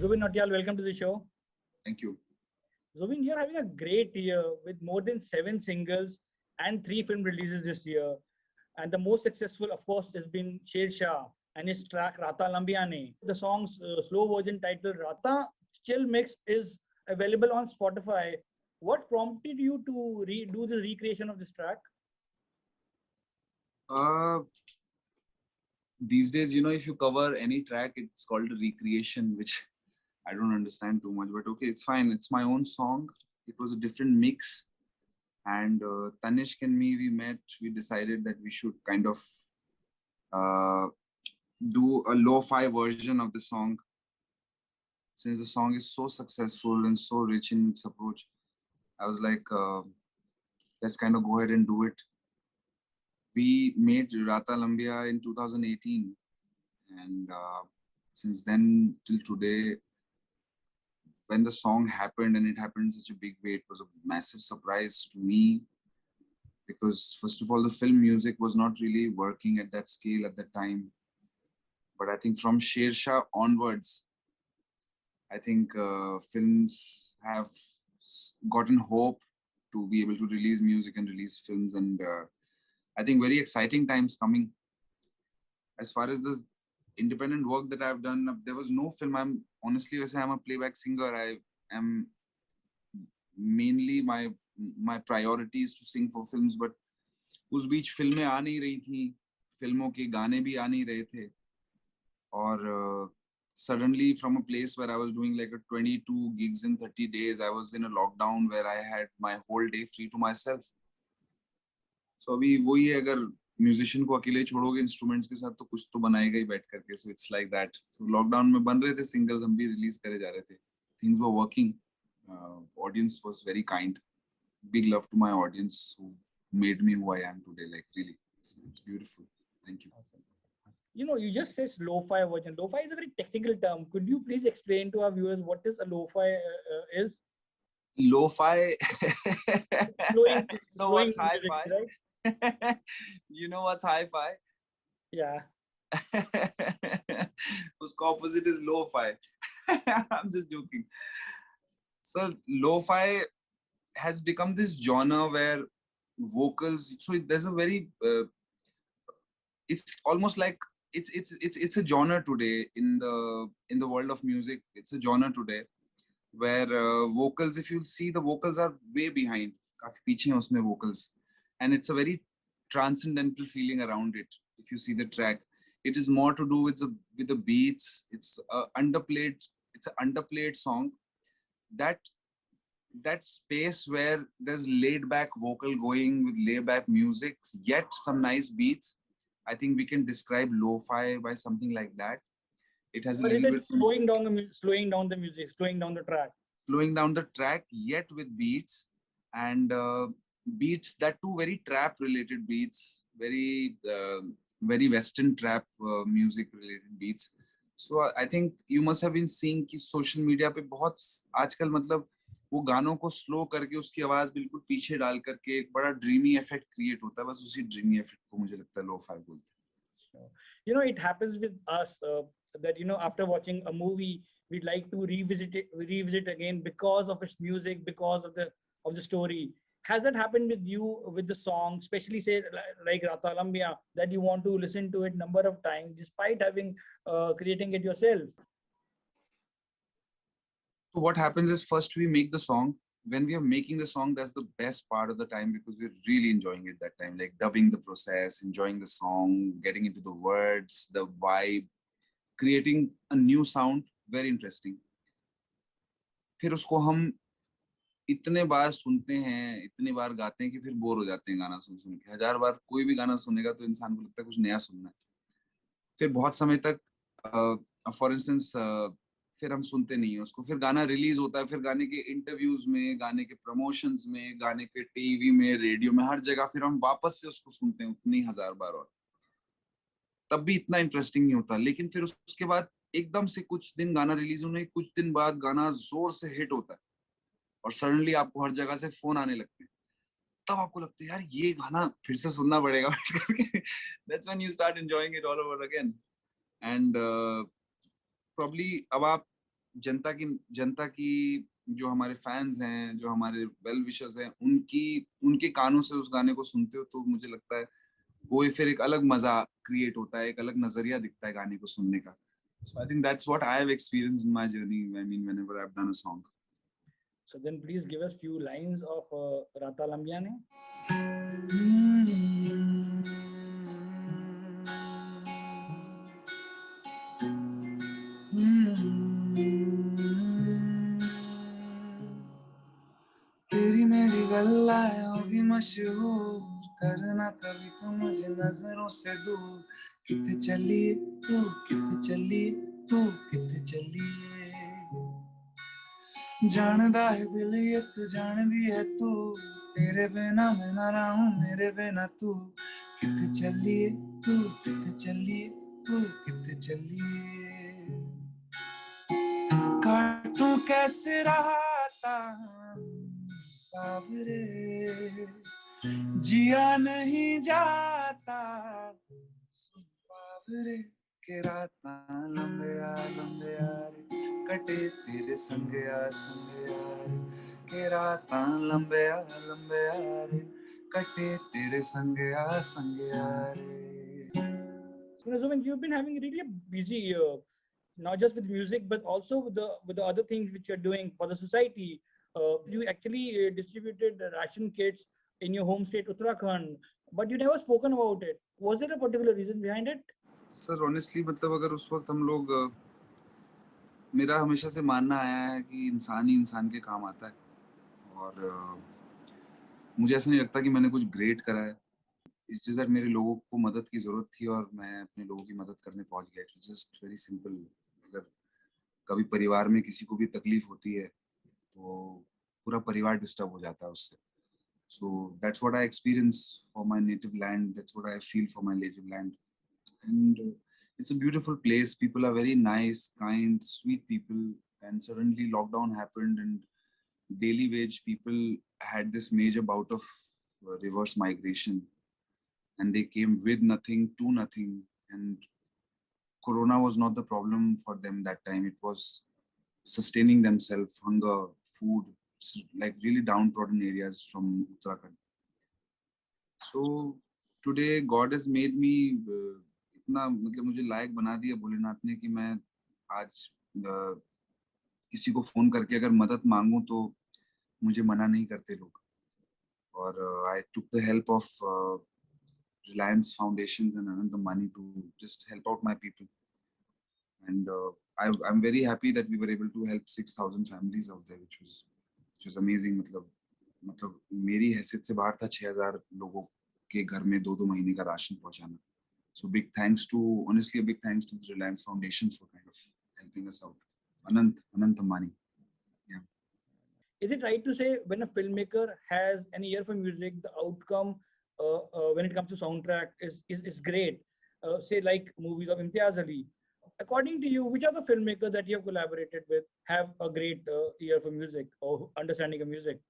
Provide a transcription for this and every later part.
Zubin Nautiyal, welcome to the show. Thank you. Zubin, you're having a great year with more than 7 singles and 3 film releases this year. And the most successful, of course, has been Sher Shah and his track Rata Lambiya Ne. The song's slow version titled Rata Chill Mix is available on Spotify. What prompted you to do the recreation of this track? These days, if you cover any track, it's called a recreation, which I don't understand too much. But okay, it's fine. It's my own song. It was a different mix. And Tanishq and me, we met. We decided that we should kind of do a lo-fi version of the song. Since the song is so successful and so rich in its approach, I was like, let's kind of go ahead and do it. We made Rata Lambiya in 2018, and since then till today, when the song happened and it happened in such a big way, it was a massive surprise to me, because first of all, the film music was not really working at that scale at that time. But I think from Sher Shah onwards, I think films have gotten hope to be able to release music and release films, and I think very exciting times coming. As far as the independent work that I've done, there was no film. I'm a playback singer. I am mainly my priority is to sing for films, but उस बीच फिल्में आ नहीं रही थी, फिल्मों के गाने भी आ नहीं रहे थे, और suddenly from a place where I was doing like a 22 gigs in 30 days, I was in a lockdown where I had my whole day free to myself. So अभी वही है, अगर म्यूजिशियन को अकेले छोड़ोगे इंस्ट्रूमेंट्स के साथ तो कुछ तो बनाएगा ही बैठ करके. So it's like that. So lockdown में बन रहे थे सिंगल्स, हम भी रिलीज करे जा रहे थे. Things were working. Audience was very kind. Big love to my audience who made me who I am today. Like really, it's beautiful. Thank you. Awesome. You just said lo-fi version. Lo-fi is a very technical term. Could you please explain to our viewers what is a lo-fi is? Lo-fi. Slowing what's music, hi-fi? right? You know what's hi-fi? Yeah. Whose opposite is lo-fi. I'm just joking. So lo-fi has become this genre where vocals. So there's a very. It's almost like it's a genre today in the world of music. It's a genre today where vocals, if you see, the vocals are way behind. काफी पीछे हैं उसमें vocals, and it's a very transcendental feeling around it. If you see the track, it is more to do with the beats. It's an underplayed song. That space where there's laid back vocal going with laid back music, yet some nice beats. I think we can describe lo-fi by something like that. It has a little bit slowing down the music, slowing down the track. Slowing down the track, yet with beats, and beats that too very trap related beats, very Western trap music related beats. So I think you must have been seeing कि social media पे बहुत आजकल मतलब वो गानों को slow करके उसकी आवाज बिल्कुल पीछे डाल करके एक बड़ा ड्रीमी इफेक्ट क्रिएट होता है. बस उसी ड्रीमी इफेक्ट को मुझे लगता है lo-fi बोलते हैं. It happens with us that after watching a movie, we'd like to revisit again because of its music, because of the story. Has that happened with you with the song, especially say like Rata Lambiya, that you want to listen to it number of times despite having creating it yourself? So what happens is, first we make the song. When we are making the song, that's the best part of the time, because we're really enjoying it that time, like dubbing the process, enjoying the song, getting into the words, the vibe, creating a new sound, very interesting. फिर उसको हम इतने बार सुनते हैं, इतने बार गाते हैं कि फिर बोर हो जाते हैं गाना सुन के. 1000 बार कोई भी गाना सुनेगा तो इंसान को लगता है कुछ नया सुनना है. फिर बहुत समय तक फॉर इंस्टेंस फिर हम सुनते नहीं है उसको. फिर गाना रिलीज होता है, फिर गाने के इंटरव्यूज में, गाने के प्रमोशंस में, गाने के टीवी में, रेडियो में, हर जगह फिर हम वापस से उसको सुनते हैं उतनी 1000 बार, और तब भी इतना इंटरेस्टिंग नहीं होता. लेकिन फिर उसके बाद एकदम से कुछ दिन गाना रिलीज होने, कुछ दिन बाद गाना जोर से हिट होता है और सडनली आपको हर जगह से फोन आने लगते हैं. तब आपको लगता है यार ये गाना फिर से सुनना पड़ेगा करके. That's when you start enjoying it all over again. And probably अब आप जनता की जो हमारे फैंस हैं, जो हमारे वेल विशर्स हैं, उनके कानों से उस गाने को सुनते हो तो मुझे लगता है वो फिर एक अलग मजा क्रिएट होता है, एक अलग नजरिया दिखता है गाने को सुनने का. So I think that's what I have experienced in my journey. I mean, whenever I've done a song. So then please give us few lines of Rata Lambiane. तेरी मेरी गल्लाएं होगी मशहूर, करना कभी तो मुझे नजरों से दूर. कितने चलिए तू, कितने चलिए तू, कितने चलिए. जानदा है दिल ये तू, जान दी है तू. तेरे बिना मैं ना रहूं, मेरे बिना तू. कितने चलिए तू, कितने चलिए तू, कितने चलिए. काटूं कैसे राता सावरे, जिया नहीं जाता सावरे. के राता लंबे रे, कटे तेरे संगया रे. के राता लंबे रे, कटे तेरे संगया रे. Zumin, you've been having really a busy year, not just with music, but also with the other things which you're doing for the society. You actually distributed ration kits in your home state, Uttarakhand, but you never spoken about it. Was there a particular reason behind it? Sir honestly मतलब अगर उस वक्त हम लोग मेरा हमेशा से मानना आया है कि इंसान ही इंसान के काम आता है, और मुझे ऐसा नहीं लगता कि मैंने कुछ ग्रेट करा है. इट्स जस्ट दैट मेरे लोगों को मदद की जरूरत थी और मैं अपने लोगों की मदद करने पहुंच गया. It's just very simple. अगर कभी परिवार में किसी को भी तकलीफ होती है तो पूरा परिवार डिस्टर्ब हो जाता है उससे. So that's what I experience for my native land. That's what I feel for my native land. And it's a beautiful place. People are very nice, kind, sweet people. And suddenly lockdown happened and daily wage people had this major bout of reverse migration. And they came with nothing to nothing. And Corona was not the problem for them that time. It was sustaining themselves, hunger, food, like really downtrodden areas from Uttarakhand. So today God has made me इतना मतलब मुझे लायक बना दिया भोलेनाथ ने कि मैं आज किसी को फोन करके अगर मदद मांगूं तो मुझे मना नहीं करते लोग. और I took the help of Reliance Foundations and Anand Ambani to just help out my people. And I'm very happy that we were able to help 6,000 families out there, which was amazing. मतलब मेरी हैसियत से बाहर था 6,000 लोगों के घर में 2-2 महीने का राशन पहुंचाना. So big thanks to, honestly, a big thanks to the Reliance Foundation for kind of helping us out. Anant Ambani. Yeah. Is it right to say when a filmmaker has an ear for music, the outcome when it comes to soundtrack is great? Say like movies of Imtiaz Ali. According to you, which are the filmmakers that you have collaborated with have a great ear for music or understanding of music?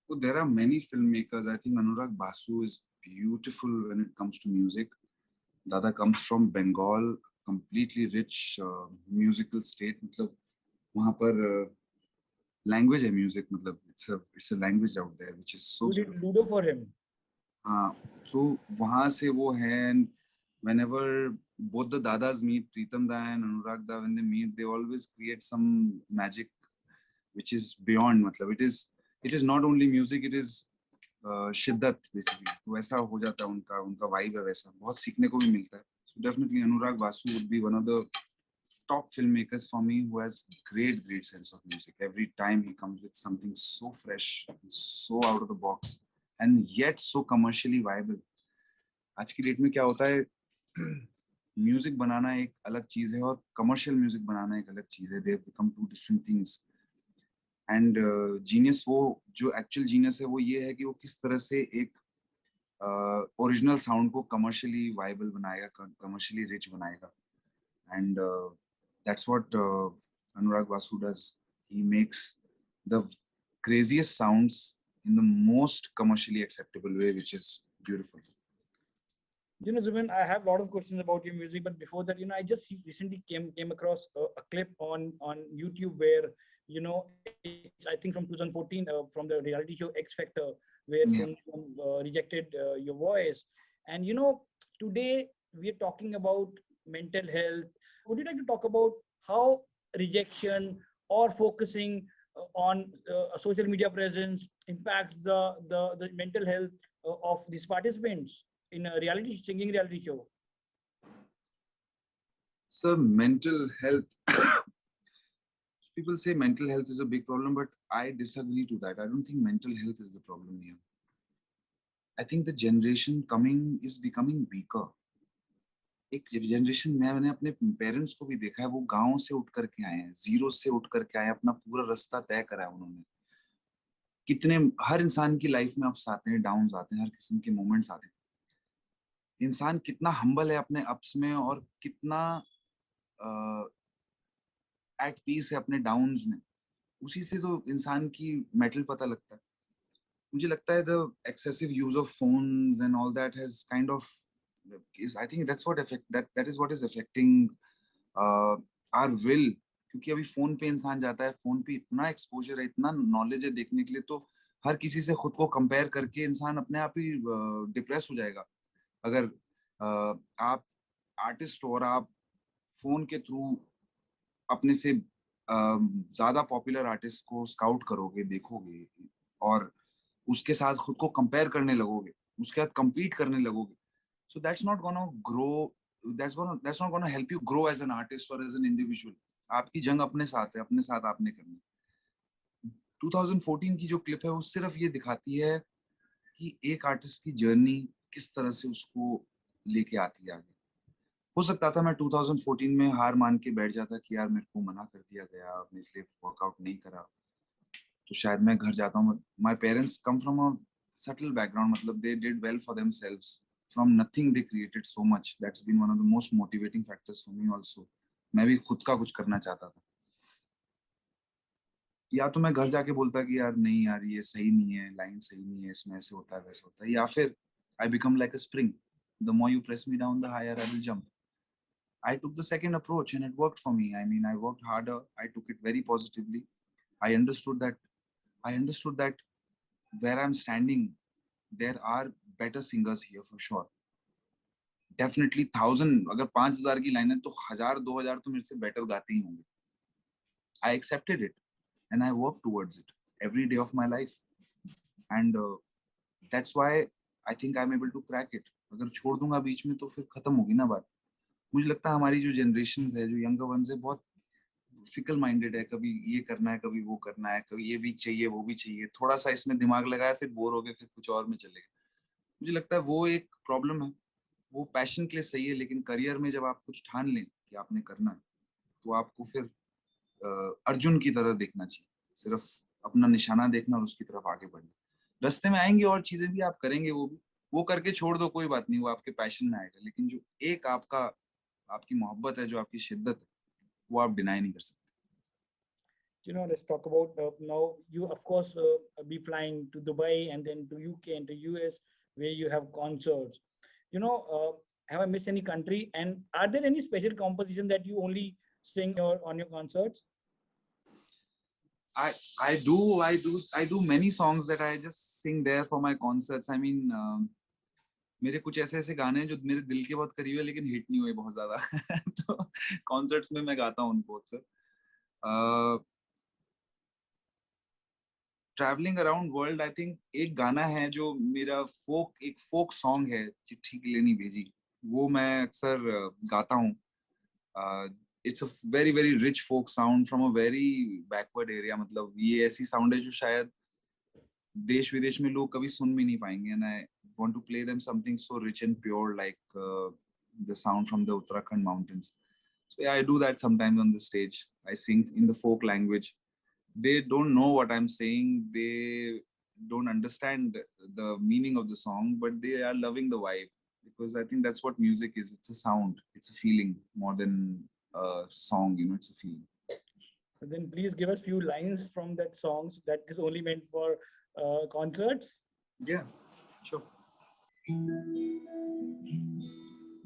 So there are many filmmakers. I think Anurag Basu is beautiful when it comes to music. Dada comes from Bengal, completely rich musical state. मतलब वहाँ पर language है music. मतलब it's a language out there which is so. You did Ludo for him. हाँ, so वहाँ से वो है. And whenever both the dadas meet, Pritam Da and Anurag Da, when they meet, they always create some magic which is beyond. मतलब it is not only music, it is शिद्दत basically. तो वैसा हो जाता है उनका vibe है वैसा. बहुत सीखने को भी मिलता है. So definitely Anurag Basu would be one of the top filmmakers for me who has great sense of music. Every time he comes with something so fresh, so out of the box, and yet so commercially viable. आज की date में क्या होता है, music बनाना एक अलग चीज है और कमर्शियल म्यूजिक बनाना एक अलग चीज है. They have become two different things. And genius, वो जो एक्चुअल जीनियस है वो ये है कि वो किस तरह से एक ओरिजिनल साउंड को कमर्शियली वाइबल बनाएगा, कमर्शियली रिच बनाएगा. And that's what Anurag Basu does. He makes the craziest sounds in the most commercially acceptable way, which is beautiful. Zubin, I have a lot of questions about your music, but before that, I just recently came across a clip on YouTube where, it's I think from 2014, from the reality show X Factor, where Yeah. Sonu Nigam, rejected your voice, and today we are talking about mental health. Would you like to talk about how rejection or focusing on a social media presence impacts the mental health of these participants in a singing reality show? So mental health, people say mental health is a big problem, but I disagree to that. I don't think mental health is the problem here. I think the generation coming is becoming weaker. एक generation में मैंने अपने parents को भी देखा है, वो गांव से उठ करके आए हैं, जीरो से उठ करके आए हैं, अपना पूरा रास्ता तय करा है उन्होंने. कितने हर इंसान की लाइफ में अप्स आते हैं, डाउन्स आते हैं, हर किस्म के मोमेंट्स आते हैं. इंसान कितना हम्बल है अपने अप्स में और कितना एट पीस है अपने डाउन्स में, उसी से तो इंसान की मेटल पता लगता है. मुझे लगता है the excessive use of phones and all that has kind of is I think that's what affect that is what is affecting our will. क्योंकि अभी फोन पे इंसान जाता है, फोन पे इतना एक्सपोजर है, इतना नॉलेज है देखने के लिए, तो हर किसी से खुद को कंपेयर करके इंसान अपने आप ही डिप्रेस हो जाएगा. अगर आप आर्टिस्ट हो और आप फोन के थ्रू अपने से ज्यादा पॉपुलर आर्टिस्ट को स्काउट करोगे, देखोगे और उसके साथ खुद को कंपेयर करने लगोगे, उसके साथ compete करने लगोगे, so that's not gonna grow, that's not gonna help you grow as an artist or as an individual. आपकी जंग अपने साथ है, अपने साथ आपने करनी. 2014 की जो क्लिप है वो सिर्फ ये दिखाती है कि एक आर्टिस्ट की जर्नी किस तरह से उसको लेके आती है आगे. हो सकता था मैं 2014 में हार मान के बैठ जाता कि यार मेरे को मना कर दिया गया, मेरे लिए वर्कआउट नहीं करा, तो शायद मैं घर जाता हूँ. My parents come from a subtle background, मतलब they did well for themselves. From nothing they created so much. That's been one of the most motivating factors for me also. मैं भी खुद का कुछ करना चाहता था. या तो मैं घर जाके बोलता कि यार नहीं यार ये सही नहीं है, लाइन सही नहीं है, इसमें ऐसे होता है वैसे होता है, या फिर I become like a spring, the more you press me down the higher I will jump. I took the second approach and it worked for me. I mean, I worked harder. I took it very positively. I understood that I understood that where I'm standing, there are better singers here for sure. Definitely 1,000, अगर 5,000 की line है तो 1,000 2,000 तो मेरे से better गाते ही होंगे. I accepted it and I worked towards it every day of my life, and that's why I think I'm able to crack it. अगर छोड़ दूंगा बीच में तो फिर खत्म होगी ना बात. मुझे लगता है हमारी जो जनरेशन है, जो यंगर वंस है, बहुत फिकल माइंडेड है. कभी ये करना है, कभी वो करना है, कभी ये भी चाहिए वो भी चाहिए, थोड़ा सा इसमें दिमाग लगाया फिर बोर हो गए, फिर कुछ और में चले गए. मुझे लगता है वो एक प्रॉब्लम है. वो पैशन के लिए सही है, लेकिन करियर में जब आप कुछ ठान लें कि आपने करना है, तो आपको फिर अर्जुन की तरह देखना चाहिए. सिर्फ अपना निशाना देखना और उसकी तरफ आगे बढ़ना. रास्ते में आएंगे और चीजें भी आप करेंगे, वो भी वो करके छोड़ दो, कोई बात नहीं, वो आपके पैशन में आएगा. लेकिन जो एक आपकी मोहब्बत है, जो आपकी शिद्दत है, वो आप डिनाई नहीं कर सकते. Let's talk about now. You, of course, be flying to Dubai and then to UK and to US, where you have concerts. Have I missed any country? And are there any special composition that you only sing on your concerts? I do many songs that I just sing there for my concerts. I mean, मेरे कुछ ऐसे ऐसे गाने हैं जो मेरे दिल के बहुत करीब है लेकिन हिट नहीं हुए बहुत ज्यादा. तो कॉन्सर्ट्स में मैं गाता हूँ उनको अक्सर. Travelling around world, I think एक गाना है जो मेरा एक फोक सॉन्ग है, चिट्ठी की लेनी भेजी, वो मैं अक्सर गाता हूँ. It's a very very rich folk sound from a very backward area. मतलब ये ऐसी साउंड है जो शायद देश विदेश में लोग कभी सुन भी नहीं पाएंगे. And I want to play them something so rich and pure like the sound from the Uttarakhand mountains. So yeah, I do that sometimes on the stage. I sing in the folk language. They don't know what I'm saying. They don't understand the meaning of the song, but they are loving the vibe, because I think that's what music is. It's a sound. It's a feeling more than a song. It's a feeling. Then please give us few lines from that songs that is only meant for concerts. Yeah, sure.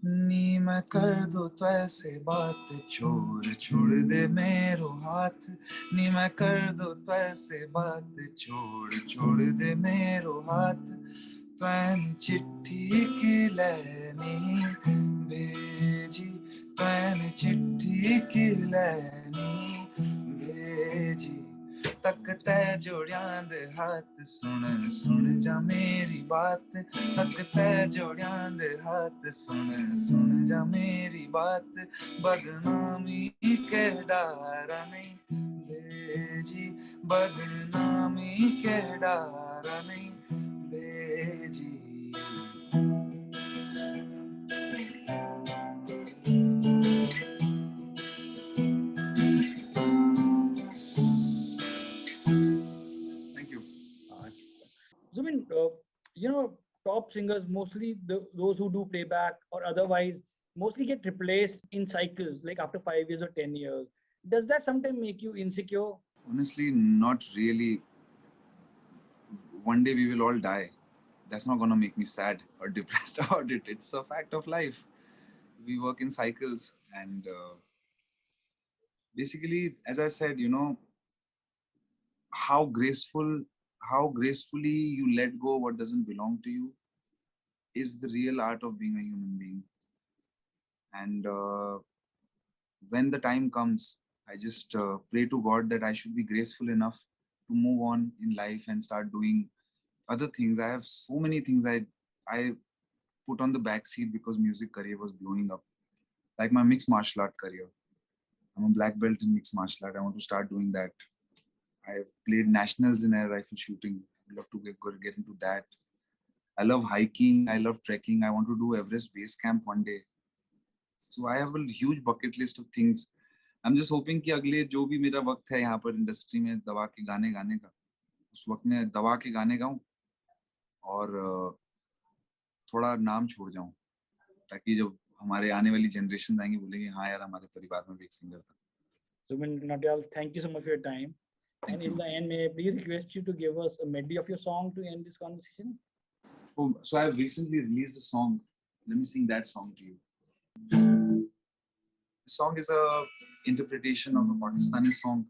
नी मैं कर दो तो ऐसे बात छोड़ छोड़ दे मेरो हाथ नी मैं कर दो तो ऐसे बात छोड़ छोड़ दे मेरो हाथ तैन चिट्ठी की लैनी भेजी तैन चिट्ठी की लैनी भेजी तक तै जोड़ियां दे हाथ सुन सुन जा मेरी बात तक तै जोड़ियां दे हाथ सुन सुन जा मेरी बात बदनामी के डारा नहीं भेजी बदनामी के डारा नहीं भेजी Thank you. So, I mean, top singers, mostly those who do playback or otherwise, mostly get replaced in cycles, like after 5 years or 10 years. Does that sometimes make you insecure? Honestly, not really. One day we will all die. That's not gonna make me sad or depressed about it. It's a fact of life. We work in cycles, and basically, as I said, how gracefully you let go what doesn't belong to you is the real art of being a human being. And when the time comes, I just pray to God that I should be graceful enough to move on in life and start doing other things. I have so many things I put on the back seat because music career was blowing up, like my mixed martial art career. I'm a black belt in mixed martial art. I want to start doing that. I've played nationals in air rifle shooting. I'd love to get into that. I love hiking. I love trekking. I want to do Everest base camp one day. So I have a huge bucket list of things. I'm just hoping कि अगले जो भी मेरा वक्त है यहाँ पर industry में दबा के गाने गाने का, उस वक्त में दबा के गाने गाऊं और थोड़ा नाम छोड़ जाऊं, ताकि जब हमारे आने वाली जनरेशन आएंगे बोलेंगे हाँ यार हमारे परिवार में भी एक सिंगर था. Zubin Nautiyal, thank you so much for your time. Thank And you. in the end, may I please request you to give us a medley of your song to end this conversation? Oh, so I've recently released a song. Let me sing that song to you. The song is a interpretation of a Pakistani song,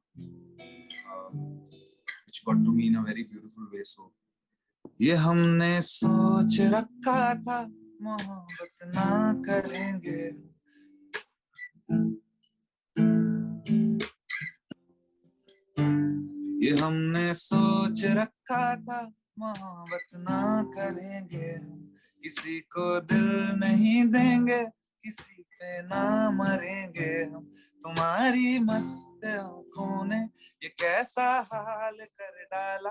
which got to me in a very beautiful way. So, ये हमने सोच रखा था मोहब्बत ना करेंगे ये हमने सोच रखा था मोहब्बत ना करेंगे किसी को दिल नहीं देंगे किसी पे ना मरेंगे हम तुम्हारी मस्त आंखों ने ये कैसा हाल कर डाला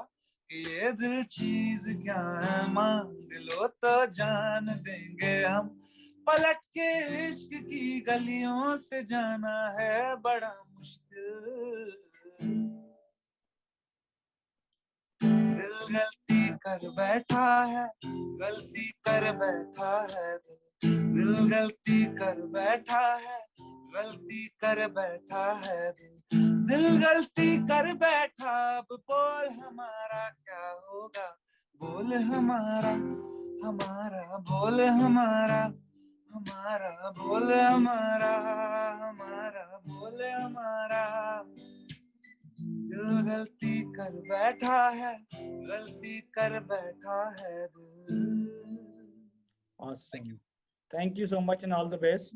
कि ये दिल चीज क्या है मांग लो तो जान देंगे हम पलट के इश्क की गलियों से जाना है बड़ा मुश्किल दिल गलती कर बैठा है गलती कर बैठा है दिल गलती कर बैठा है गलती कर बैठा है दिल गलती कर बैठा अब बोल हमारा क्या होगा बोल हमारा हमारा बोल हमारा हमारा बोल हमारा हमारा बोल हमारा दिल गलती कर बैठा है गलती कर बैठा है दिल. Awesome. Thank you so much and all the best.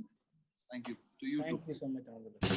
Thank you. To you too. Thank you so much. All the best.